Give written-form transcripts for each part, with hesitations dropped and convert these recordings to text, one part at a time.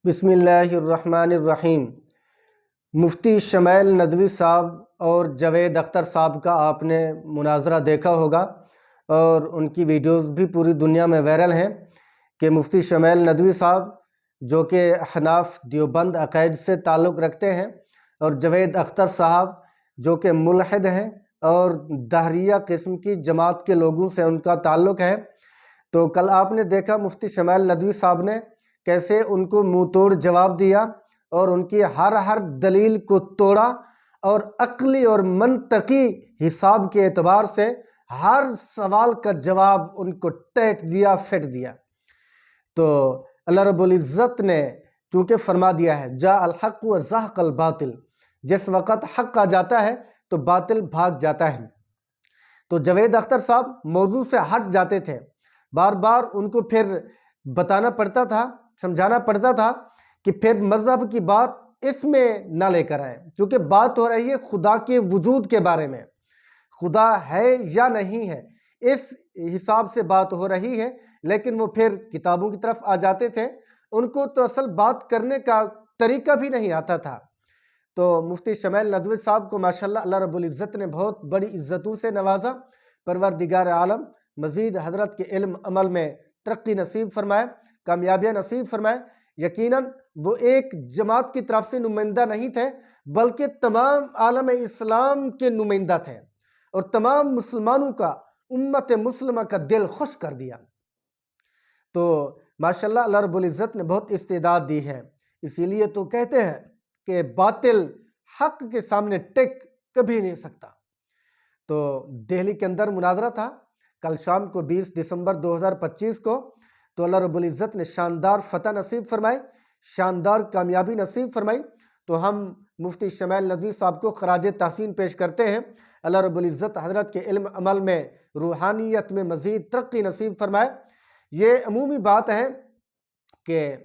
بسم اللہ الرحمن الرحیم۔ مفتی شمیل ندوی صاحب اور جاوید اختر صاحب کا آپ نے مناظرہ دیکھا ہوگا اور ان کی ویڈیوز بھی پوری دنیا میں وائرل ہیں کہ مفتی شمیل ندوی صاحب جو کہ احناف دیوبند عقائد سے تعلق رکھتے ہیں اور جاوید اختر صاحب جو کہ ملحد ہیں اور دہریہ قسم کی جماعت کے لوگوں سے ان کا تعلق ہے۔ تو کل آپ نے دیکھا مفتی شمیل ندوی صاحب نے کیسے ان کو منہ توڑ جواب دیا اور ان کی ہر دلیل کو توڑا اور عقلی اور منطقی حساب کے اعتبار سے ہر سوال کا جواب ان کو ٹیک دیا، پھٹ دیا۔ تو اللہ رب العزت نے چونکہ فرما دیا ہے جاء الحق و زہق الباطل، جس وقت حق آ جاتا ہے تو باطل بھاگ جاتا ہے۔ تو جاوید اختر صاحب موضوع سے ہٹ جاتے تھے، بار بار ان کو پھر بتانا پڑتا تھا، سمجھانا پڑتا تھا کہ پھر مذہب کی بات اس میں نہ لے کر آئیں، کیونکہ بات ہو رہی ہے خدا کے وجود کے بارے میں، خدا ہے یا نہیں ہے اس حساب سے بات ہو رہی ہے۔ لیکن وہ پھر کتابوں کی طرف آ جاتے تھے، ان کو تو اصل بات کرنے کا طریقہ بھی نہیں آتا تھا۔ تو مفتی شمیل ندوی صاحب کو ماشاءاللہ اللہ رب العزت نے بہت بڑی عزتوں سے نوازا۔ پروردگار عالم مزید حضرت کے علم عمل میں ترقی نصیب فرمائے، کامیابیاں نصیب فرمائے۔ یقیناً وہ ایک جماعت کی طرف سے نمائندہ نہیں تھے، بلکہ تمام عالم اسلام کے نمائندہ تھے اور تمام مسلمانوں کا، امت مسلمہ کا دل خوش کر دیا۔ تو ماشاءاللہ اللہ رب العزت نے بہت استعداد دی ہے، اسی لیے تو کہتے ہیں کہ باطل حق کے سامنے ٹک کبھی نہیں سکتا۔ تو دہلی کے اندر مناظرہ تھا کل شام کو 20 دسمبر 2025 کو۔ تو اللہ رب العزت نے شاندار فتح نصیب فرمائی، شاندار کامیابی نصیب فرمائی۔ تو ہم مفتی شمیل ندوی صاحب کو خراج تحسین پیش کرتے ہیں۔ اللہ رب العزت حضرت کے علم عمل میں، روحانیت میں مزید ترقی نصیب فرمائے۔ یہ عمومی بات ہے کہ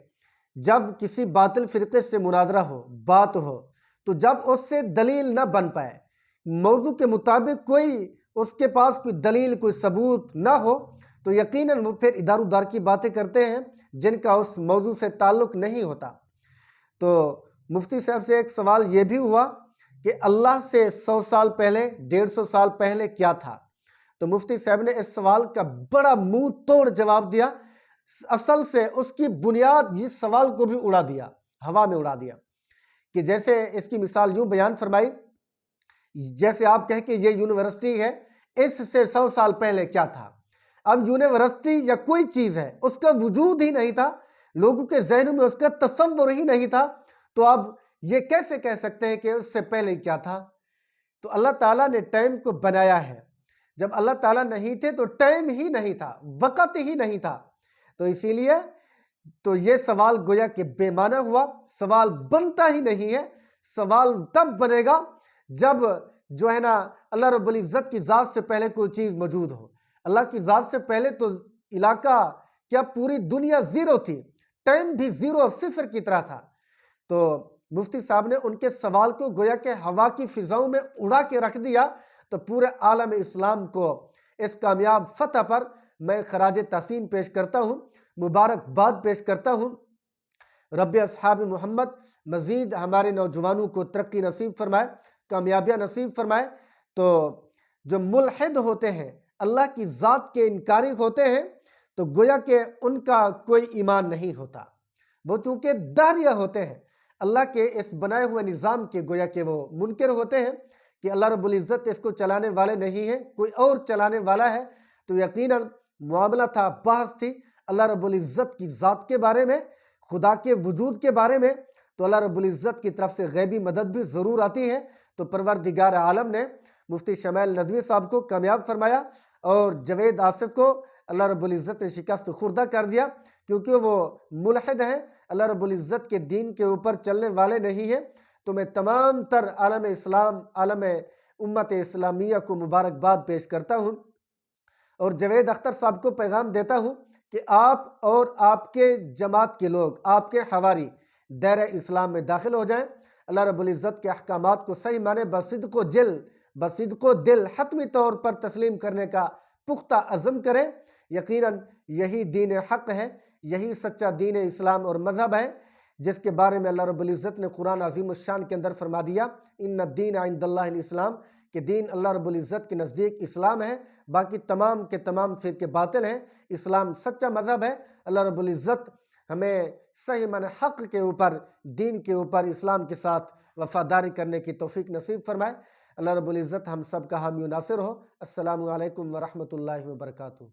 جب کسی باطل فرقے سے مناظرہ ہو، بات ہو، تو جب اس سے دلیل نہ بن پائے، موضوع کے مطابق کوئی اس کے پاس کوئی دلیل، کوئی ثبوت نہ ہو، تو یقیناً وہ پھر ادھر ادھر کی باتیں کرتے ہیں جن کا اس موضوع سے تعلق نہیں ہوتا۔ تو مفتی صاحب سے ایک سوال یہ بھی ہوا کہ اللہ سے 100 سال پہلے، 150 سال پہلے کیا تھا؟ تو مفتی صاحب نے اس سوال کا بڑا منہ توڑ جواب دیا، اصل سے اس کی بنیاد اس سوال کو بھی اڑا دیا، ہوا میں اڑا دیا۔ کہ جیسے اس کی مثال یوں بیان فرمائی، جیسے آپ کہیں کہ یہ یونیورسٹی ہے، اس سے 100 سال پہلے کیا تھا؟ اب یونیورسٹی یا کوئی چیز ہے، اس کا وجود ہی نہیں تھا، لوگوں کے ذہنوں میں اس کا تصور ہی نہیں تھا، تو اب یہ کیسے کہہ سکتے ہیں کہ اس سے پہلے کیا تھا؟ تو اللہ تعالیٰ نے ٹائم کو بنایا ہے، جب اللہ تعالیٰ نہیں تھے تو ٹائم ہی نہیں تھا، وقت ہی نہیں تھا، تو اسی لیے تو یہ سوال گویا کہ بے معنی ہوا، سوال بنتا ہی نہیں ہے۔ سوال تب بنے گا جب جو ہے نا اللہ رب العزت کی ذات سے پہلے کوئی چیز موجود ہو۔ اللہ کی ذات سے پہلے تو علاقہ کیا پوری دنیا زیرو تھی، ٹائم بھی زیرو اور صفر کی طرح تھا۔ تو مفتی صاحب نے ان کے سوال کو گویا کہ ہوا کی فضاؤں میں اڑا کے رکھ دیا۔ تو پورے عالم اسلام کو اس کامیاب فتح پر میں خراج تحسین پیش کرتا ہوں، مبارکباد پیش کرتا ہوں۔ رب اصحاب محمد مزید ہمارے نوجوانوں کو ترقی نصیب فرمائے، کامیابیاں نصیب فرمائے۔ تو جو ملحد ہوتے ہیں، اللہ کی ذات کے انکاری ہوتے ہیں، تو گویا کہ ان کا کوئی ایمان نہیں ہوتا، وہ چونکہ دہریہ ہوتے ہیں، اللہ کے اس بنائے ہوئے نظام کے گویا کہ وہ منکر ہوتے ہیں کہ اللہ رب العزت اس کو چلانے والے نہیں ہیں، کوئی اور چلانے والا ہے۔ تو یقیناً معاملہ تھا، بحث تھی اللہ رب العزت کی ذات کے بارے میں، خدا کے وجود کے بارے میں۔ تو اللہ رب العزت کی طرف سے غیبی مدد بھی ضرور آتی ہے۔ تو پروردگار عالم نے مفتی شمیل ندوی صاحب کو کامیاب فرمایا اور جاوید آصف کو اللہ رب العزت نے شکست خوردہ کر دیا، کیونکہ وہ ملحد ہیں، اللہ رب العزت کے دین کے اوپر چلنے والے نہیں ہیں۔ تو میں تمام تر عالم اسلام، عالم امت اسلامیہ کو مبارکباد پیش کرتا ہوں اور جاوید اختر صاحب کو پیغام دیتا ہوں کہ آپ اور آپ کے جماعت کے لوگ، آپ کے حواری دائرہ اسلام میں داخل ہو جائیں، اللہ رب العزت کے احکامات کو صحیح معنی بصدق و دل حتمی طور پر تسلیم کرنے کا پختہ عزم کریں۔ یقیناً یہی دین حق ہے، یہی سچا دین اسلام اور مذہب ہے جس کے بارے میں اللہ رب العزت نے قرآن عظیم الشان کے اندر فرما دیا ان الدین عند اللہ الاسلام، کہ دین اللہ رب العزت کے نزدیک اسلام ہے، باقی تمام کے تمام فرقے باطل ہیں، اسلام سچا مذہب ہے۔ اللہ رب العزت ہمیں صحیح معنی حق کے اوپر، دین کے اوپر، اسلام کے ساتھ وفاداری کرنے کی توفیق نصیب فرمائے۔ اللہ رب العزت ہم سب کا حامی و ناصر ہو۔ السلام علیکم ورحمۃ اللہ وبرکاتہ۔